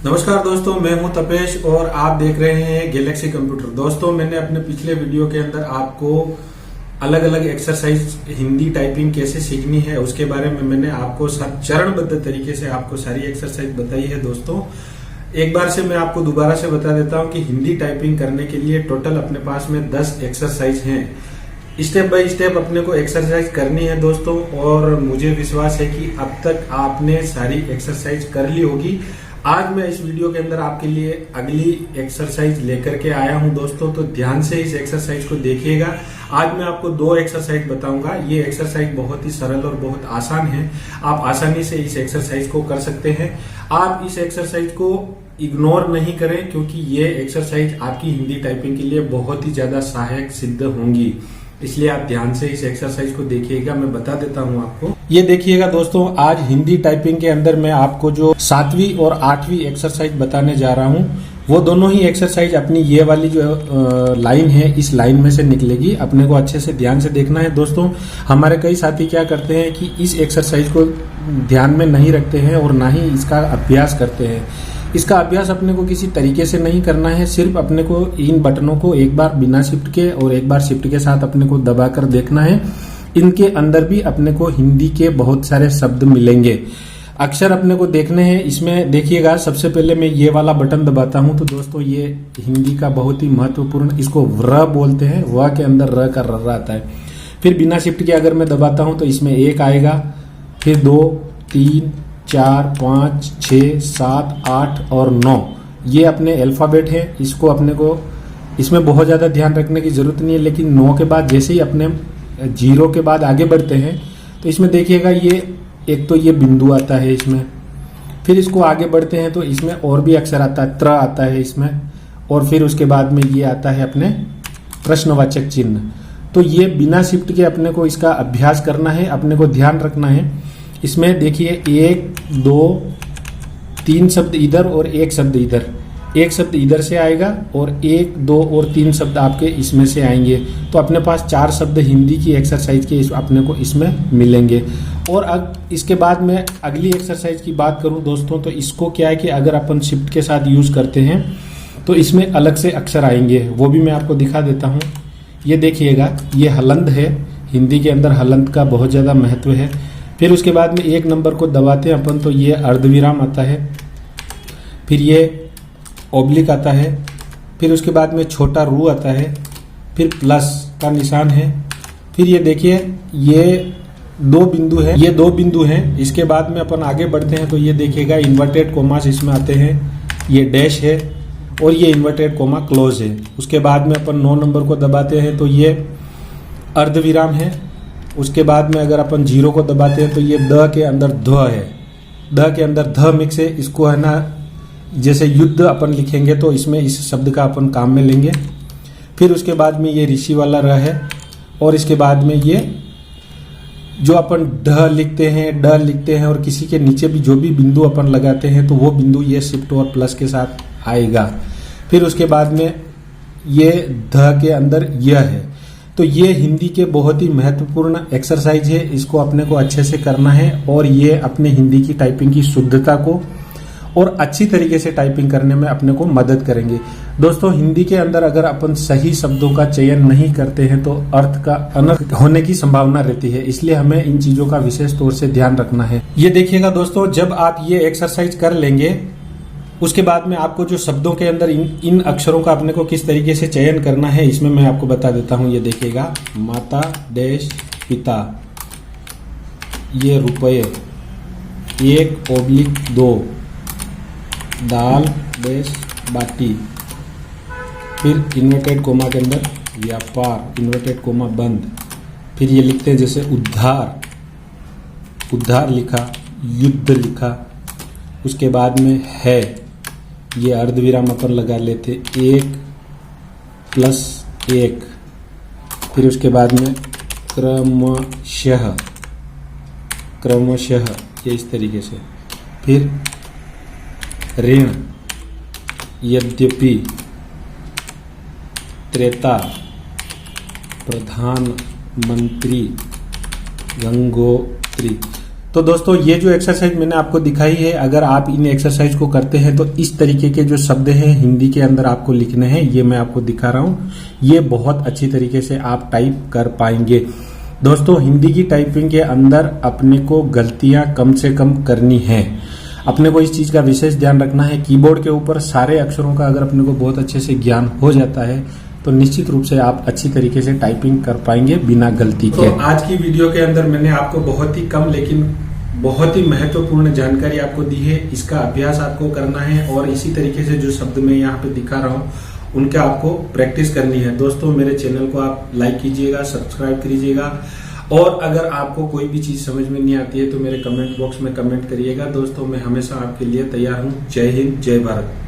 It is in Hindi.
नमस्कार दोस्तों, मैं हूं तपेश और आप देख रहे हैं गैलेक्सी कंप्यूटर। दोस्तों, मैंने अपने पिछले वीडियो के अंदर आपको अलग अलग एक्सरसाइज हिंदी टाइपिंग कैसे सीखनी है उसके बारे में मैंने आपको चरणबद्ध तरीके से आपको सारी एक्सरसाइज बताई है। दोस्तों, एक बार से मैं आपको दोबारा से बता देता हूं कि हिंदी टाइपिंग करने के लिए टोटल अपने पास में 10 एक्सरसाइज हैं। स्टेप बाय स्टेप अपने को एक्सरसाइज करनी है दोस्तों, और मुझे विश्वास है कि अब तक आपने सारी एक्सरसाइज कर ली होगी। आज मैं इस वीडियो के अंदर आपके लिए अगली एक्सरसाइज लेकर के आया हूं दोस्तों, तो ध्यान से इस एक्सरसाइज को देखिएगा। आज मैं आपको 2 एक्सरसाइज बताऊंगा। ये एक्सरसाइज बहुत ही सरल और बहुत आसान है। आप आसानी से इस एक्सरसाइज को कर सकते हैं। आप इस एक्सरसाइज को इग्नोर नहीं करें, क्योंकि ये एक्सरसाइज आपकी हिंदी टाइपिंग के लिए बहुत ही ज्यादा सहायक सिद्ध होंगी। इसलिए आप ध्यान से इस एक्सरसाइज को देखिएगा। मैं बता देता हूं आपको। ये देखिएगा दोस्तों, आज हिंदी टाइपिंग के अंदर मैं आपको जो 7वीं और 8वीं एक्सरसाइज बताने जा रहा हूं, वो दोनों ही एक्सरसाइज अपनी ये वाली जो लाइन है, इस लाइन में से निकलेगी। अपने को अच्छे से ध्यान से देखना है दोस्तों। हमारे कई साथी क्या करते हैं कि इस एक्सरसाइज को ध्यान में नहीं रखते हैं और ना ही इसका अभ्यास करते हैं। इसका अभ्यास अपने को किसी तरीके से नहीं करना है। सिर्फ अपने को इन बटनों को एक बार बिना शिफ्ट के और एक बार शिफ्ट के साथ अपने को दबाकर देखना है। इनके अंदर भी अपने को हिंदी के बहुत सारे शब्द मिलेंगे। अक्षर अपने को देखने हैं। इसमें देखिएगा, सबसे पहले मैं ये वाला बटन दबाता हूं तो दोस्तों ये हिंदी का बहुत ही महत्वपूर्ण, इसको र बोलते हैं। व के अंदर र का र आता है। फिर बिना शिफ्ट के अगर मैं दबाता हूं तो इसमें 1 आएगा, फिर 2, 3, 4, 5, 6, 7, 8 और 9। ये अपने अल्फाबेट है। इसको अपने को इसमें बहुत ज्यादा ध्यान रखने की जरूरत नहीं है, लेकिन 9 के बाद जैसे ही अपने 0 के बाद आगे बढ़ते हैं तो इसमें देखिएगा, ये एक तो ये बिंदु आता है इसमें। फिर इसको आगे बढ़ते हैं तो इसमें और भी अक्षर आता है, त्र आता है इसमें, और फिर उसके बाद में ये आता है अपने प्रश्नवाचक चिन्ह। तो ये बिना शिफ्ट के अपने को इसका अभ्यास करना है, अपने को ध्यान रखना है। इसमें देखिए 1, 2, 3 शब्द इधर और 1 शब्द इधर। 1 शब्द इधर से आएगा और 1, 2 और 3 शब्द आपके इसमें से आएंगे। तो अपने पास 4 शब्द हिंदी की एक्सरसाइज के अपने को इसमें मिलेंगे। और अब इसके बाद मैं अगली एक्सरसाइज की बात करूं दोस्तों, तो इसको क्या है कि अगर अपन शिफ्ट के साथ यूज करते हैं तो इसमें अलग से अक्षर आएंगे। वो भी मैं आपको दिखा देता हूं। ये देखिएगा, ये हलंत है। हिंदी के अंदर हलंत का बहुत ज्यादा महत्व है। फिर उसके बाद में 1 नंबर को दबाते हैं अपन तो ये अर्धविराम आता है। फिर ये ऑब्लिक आता है। फिर उसके बाद में छोटा रू आता है। फिर प्लस का निशान है। फिर ये देखिए, ये 2 बिंदु है। ये 2 बिंदु हैं। इसके बाद में अपन आगे बढ़ते हैं तो ये देखिएगा, इन्वर्टेड कोमास इसमें आते हैं। ये डैश है और ये इन्वर्टेड कोमा क्लोज है। उसके बाद में अपन 9 नंबर को दबाते हैं तो ये अर्धविराम है। उसके बाद में अगर अपन 0 को दबाते हैं तो ये द के अंदर ध है। द के अंदर ध मिक्स है। इसको है ना, जैसे युद्ध अपन लिखेंगे तो इसमें इस शब्द का अपन काम में लेंगे। फिर उसके बाद में ये ऋषि वाला र है, और इसके बाद में ये जो अपन ढ लिखते हैं, ड लिखते हैं, और किसी के नीचे भी जो भी बिंदु अपन लगाते हैं तो वो बिंदु ये शिफ्ट और प्लस के साथ आएगा। फिर उसके बाद में ये ध के अंदर यह है। तो ये हिंदी के बहुत ही महत्वपूर्ण एक्सरसाइज है। इसको अपने को अच्छे से करना है और ये अपने हिंदी की टाइपिंग की शुद्धता को और अच्छी तरीके से टाइपिंग करने में अपने को मदद करेंगे। दोस्तों, हिंदी के अंदर अगर अपन सही शब्दों का चयन नहीं करते हैं तो अर्थ का अनर्थ होने की संभावना रहती है। इसलिए हमें इन चीजों का विशेष तौर से ध्यान रखना है। ये देखिएगा दोस्तों, जब आप ये एक्सरसाइज कर लेंगे उसके बाद में आपको जो शब्दों के अंदर इन अक्षरों का अपने को किस तरीके से चयन करना है, इसमें मैं आपको बता देता हूं। ये देखिएगा, माता डैश पिता, ये रुपये, 1/2, दाल डैश बाटी, फिर इन्वर्टेड कोमा के अंदर व्यापार, इन्वर्टेड कोमा बंद। फिर ये लिखते हैं जैसे उद्धार, उद्धार लिखा, युद्ध लिखा। उसके बाद में है, ये अर्धविराम अपन लगा लेते, 1 + 1। फिर उसके बाद में क्रमशः, क्रमशः, ये इस तरीके से। फिर ऋण, यद्यपि, त्रेता, प्रधानमंत्री, गंगोत्री। तो दोस्तों ये जो एक्सरसाइज मैंने आपको दिखाई है, अगर आप इन एक्सरसाइज को करते हैं तो इस तरीके के जो शब्द हैं हिंदी के अंदर आपको लिखने हैं, ये मैं आपको दिखा रहा हूं। ये बहुत अच्छी तरीके से आप टाइप कर पाएंगे। दोस्तों हिंदी की टाइपिंग के अंदर अपने को गलतियां कम से कम करनी है। अपने को इस चीज का विशेष ध्यान रखना है। कीबोर्ड के ऊपर सारे अक्षरों का अगर अपने को बहुत अच्छे से ज्ञान हो जाता है तो निश्चित रूप से आप अच्छी तरीके से टाइपिंग कर पाएंगे बिना गलती के। तो आज की वीडियो के अंदर मैंने आपको बहुत ही कम लेकिन बहुत ही महत्वपूर्ण जानकारी आपको दी है। इसका अभ्यास आपको करना है और इसी तरीके से जो शब्द मैं यहाँ पे दिखा रहा हूँ उनका आपको प्रैक्टिस करनी है। दोस्तों मेरे चैनल को आप लाइक कीजिएगा, सब्सक्राइब कीजिएगा और अगर आपको कोई भी चीज समझ में नहीं आती है तो मेरे कमेंट बॉक्स में कमेंट करिएगा। दोस्तों मैं हमेशा आपके लिए तैयार हूँ। जय हिंद, जय भारत।